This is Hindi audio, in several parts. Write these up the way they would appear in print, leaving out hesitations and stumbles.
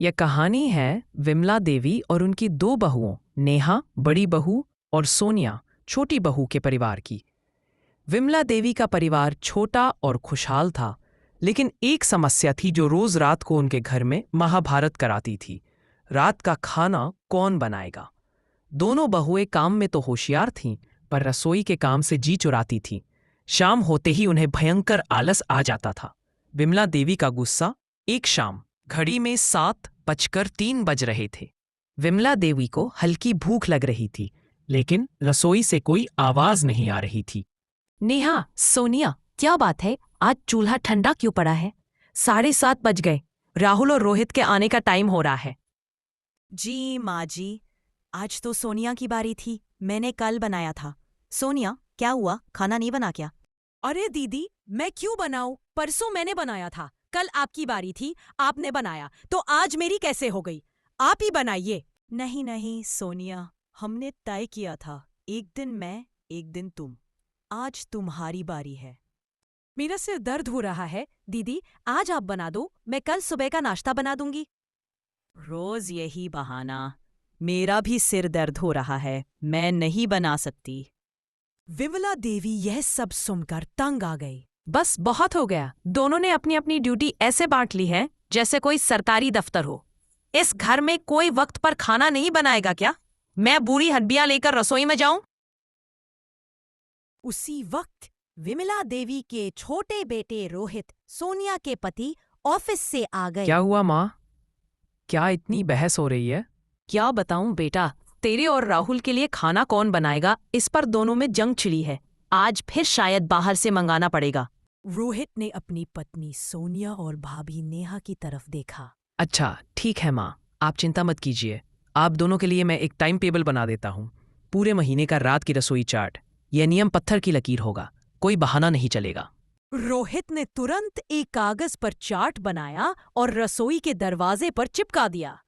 यह कहानी है विमला देवी और उनकी दो बहुओं, नेहा बड़ी बहू और सोनिया छोटी बहू के परिवार की। विमला देवी का परिवार छोटा और खुशहाल था, लेकिन एक समस्या थी जो रोज रात को उनके घर में महाभारत कराती थी। रात का खाना कौन बनाएगा? दोनों बहुएं काम में तो होशियार थीं, पर रसोई के काम से जी चुराती थीं। शाम होते ही उन्हें भयंकर आलस आ जाता था। विमला देवी का गुस्सा। एक शाम घड़ी में 7:03 बज रहे थे। विमला देवी को हल्की भूख लग रही थी, लेकिन रसोई से कोई आवाज नहीं आ रही थी। नेहा, सोनिया, क्या बात है? आज चूल्हा ठंडा क्यों पड़ा है? 7:30 बज गए। राहुल और रोहित के आने का टाइम हो रहा है। जी माँ जी, आज तो सोनिया की बारी थी। मैंने कल बनाया था। सोनिया, क्या हुआ? खाना नहीं बना क्या? अरे दीदी, मैं क्यों बनाऊं? परसों मैंने बनाया था। कल आपकी बारी थी, आपने बनाया, तो आज मेरी कैसे हो गई? आप ही बनाइए। नहीं नहीं सोनिया, हमने तय किया था, एक दिन मैं एक दिन तुम। आज तुम्हारी बारी है। मेरा सिर दर्द हो रहा है। दीदी, आज आप बना दो, मैं कल सुबह का नाश्ता बना दूंगी। रोज यही बहाना। मेरा भी सिर दर्द हो रहा है, मैं नहीं बना सकती। विमला देवी यह सब सुनकर तंग आ गई। बस बहुत हो गया। दोनों ने अपनी अपनी ड्यूटी ऐसे बांट ली है जैसे कोई सरकारी दफ्तर हो। इस घर में कोई वक्त पर खाना नहीं बनाएगा क्या? मैं बूढ़ी हड्डियां लेकर रसोई में जाऊं? उसी वक्त विमला देवी के छोटे बेटे रोहित, सोनिया के पति, ऑफिस से आ गए। क्या हुआ माँ? क्या इतनी बहस हो रही है? क्या बताऊं बेटा, तेरे और राहुल के लिए खाना कौन बनाएगा, इस पर दोनों में जंग छिड़ी है। आज फिर शायद बाहर से मंगाना पड़ेगा। रोहित ने अपनी पत्नी सोनिया और भाभी नेहा की तरफ देखा। अच्छा ठीक है माँ, आप चिंता मत कीजिए। आप दोनों के लिए मैं एक टाइम टेबल बना देता हूँ। पूरे महीने का रात की रसोई चार्ट। यह नियम पत्थर की लकीर होगा, कोई बहाना नहीं चलेगा। रोहित ने तुरंत एक कागज पर चार्ट बनाया और रसोई के दरवाजे पर चिपका दिया।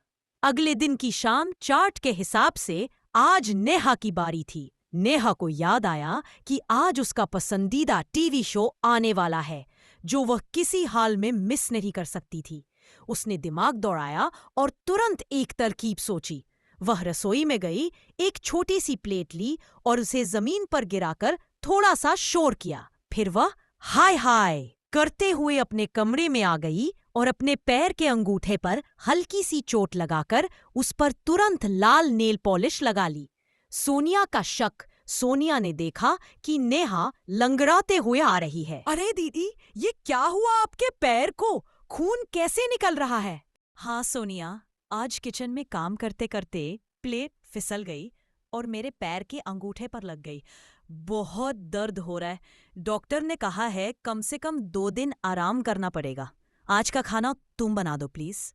अगले दिन की शाम चार्ट के हिसाब से आज नेहा की बारी थी। नेहा को याद आया कि आज उसका पसंदीदा टीवी शो आने वाला है, जो वह किसी हाल में मिस नहीं कर सकती थी। उसने दिमाग दौड़ाया और तुरंत एक तरकीब सोची। वह रसोई में गई, एक छोटी सी प्लेट ली और उसे जमीन पर गिराकर थोड़ा सा शोर किया। फिर वह हाय हाय करते हुए अपने कमरे में आ गई और अपने पैर के अंगूठे पर हल्की सी चोट लगाकर उस पर तुरंत लाल नेल पॉलिश लगा ली। सोनिया का शक। सोनिया ने देखा कि नेहा लंगड़ाते हुए आ रही है। अरे दीदी, ये क्या हुआ आपके पैर को? खून कैसे निकल रहा है? हाँ सोनिया, आज किचन में काम करते करते प्लेट फिसल गई और मेरे पैर के अंगूठे पर लग गई। बहुत दर्द हो रहा है। डॉक्टर ने कहा है कम से कम 2 दिन आराम करना पड़ेगा। आज का खाना तुम बना दो प्लीज।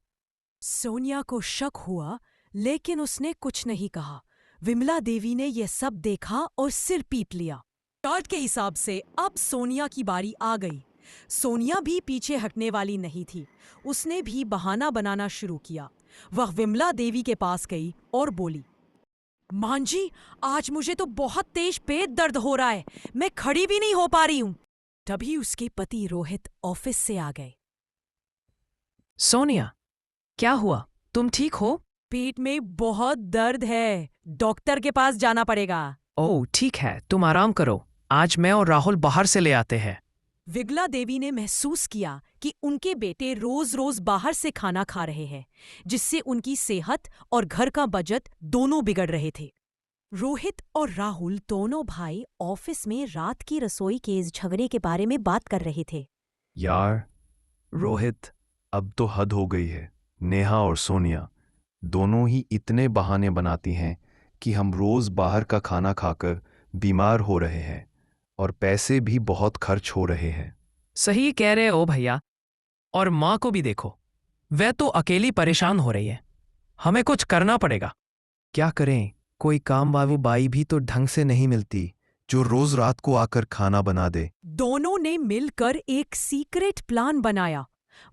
सोनिया को शक हुआ, लेकिन उसने कुछ नहीं कहा। विमला देवी ने यह सब देखा और सिर पीट लिया। चार्ट के हिसाब से अब सोनिया की बारी आ गई। सोनिया भी पीछे हटने वाली नहीं थी। उसने भी बहाना बनाना शुरू किया। वह विमला देवी के पास गई और बोली, मां जी, आज मुझे तो बहुत तेज पेट दर्द हो रहा है, मैं खड़ी भी नहीं हो पा रही हूं। तभी उसके पति रोहित ऑफिस से आ गए। सोनिया, क्या हुआ? तुम ठीक हो? पेट में बहुत दर्द है, डॉक्टर के पास जाना पड़ेगा। ओह ठीक है, तुम आराम करो। आज मैं और राहुल बाहर से ले आते हैं। विमला देवी ने महसूस किया कि उनके बेटे रोज रोज बाहर से खाना खा रहे हैं, जिससे उनकी सेहत और घर का बजट दोनों बिगड़ रहे थे। रोहित और राहुल दोनों भाई ऑफिस में रात की रसोई के इस झगड़े के बारे में बात कर रहे थे। यार रोहित, अब तो हद हो गई है। नेहा और सोनिया दोनों ही इतने बहाने बनाती हैं कि हम रोज बाहर का खाना खाकर बीमार हो रहे हैं और पैसे भी बहुत खर्च हो रहे हैं। सही कह रहे हो भैया। और माँ को भी देखो, वह तो अकेली परेशान हो रही है। हमें कुछ करना पड़ेगा। क्या करें? कोई काम वाली बाई भी तो ढंग से नहीं मिलती जो रोज रात को आकर खाना बना दे। दोनों ने मिलकर एक सीक्रेट प्लान बनाया।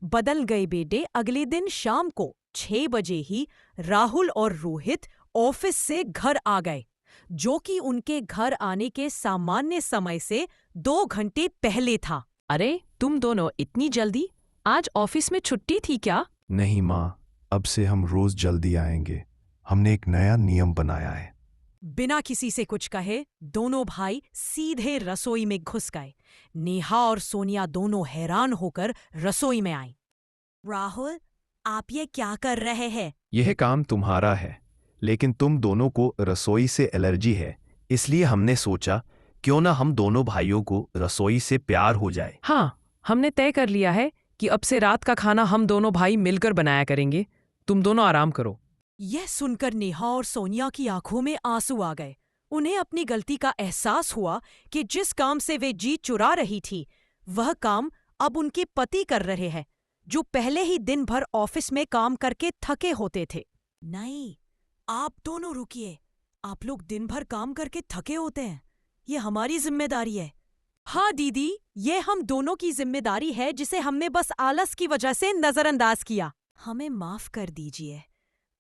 बदल गए बेटे अगले दिन शाम को 6 बजे ही राहुल और रोहित ऑफिस से घर आ गए, जो कि उनके घर आने के सामान्य समय से 2 घंटे पहले था। अरे तुम दोनों इतनी जल्दी? आज ऑफिस में छुट्टी थी क्या? नहीं माँ, अब से हम रोज जल्दी आएंगे। हमने एक नया नियम बनाया है। बिना किसी से कुछ कहे दोनों भाई सीधे रसोई में घुस गए। नेहा और सोनिया दोनों हैरान होकर रसोई में आईं। राहुल, आप ये क्या कर रहे हैं? यह काम तुम्हारा है, लेकिन तुम दोनों को रसोई से एलर्जी है, इसलिए हमने सोचा क्यों ना हम दोनों भाइयों को रसोई से प्यार हो जाए। हाँ, हमने तय कर लिया है कि अब से रात का खाना हम दोनों भाई मिलकर बनाया करेंगे। तुम दोनों आराम करो। यह सुनकर नेहा और सोनिया की आंखों में आंसू आ गए। उन्हें अपनी गलती का एहसास हुआ कि जिस काम से वे जी चुरा रही थी, वह काम अब उनके पति कर रहे हैं, जो पहले ही दिन भर ऑफिस में काम करके थके होते थे। नहीं, आप दोनों रुकिए। आप लोग दिन भर काम करके थके होते हैं, ये हमारी जिम्मेदारी है। हाँ दीदी, ये हम दोनों की जिम्मेदारी है जिसे हमने बस आलस की वजह से नजरअंदाज किया। हमें माफ कर दीजिए।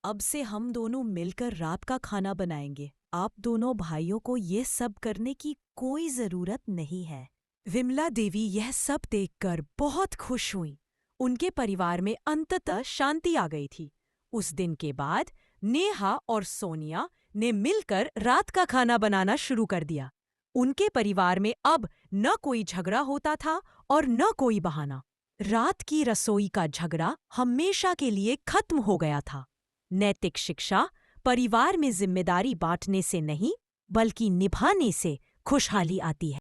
अब से हम दोनों मिलकर रात का खाना बनाएंगे। आप दोनों भाइयों को ये सब करने की कोई जरूरत नहीं है। विमला देवी यह सब देखकर बहुत खुश हुई। उनके परिवार में अंततः शांति आ गई थी। उस दिन के बाद नेहा और सोनिया ने मिलकर रात का खाना बनाना शुरू कर दिया। उनके परिवार में अब न कोई झगड़ा होता था और न कोई बहाना। रात की रसोई का झगड़ा हमेशा के लिए खत्म हो गया था। नैतिक शिक्षा परिवार में जिम्मेदारी बांटने से नहीं, बल्कि निभाने से खुशहाली आती है।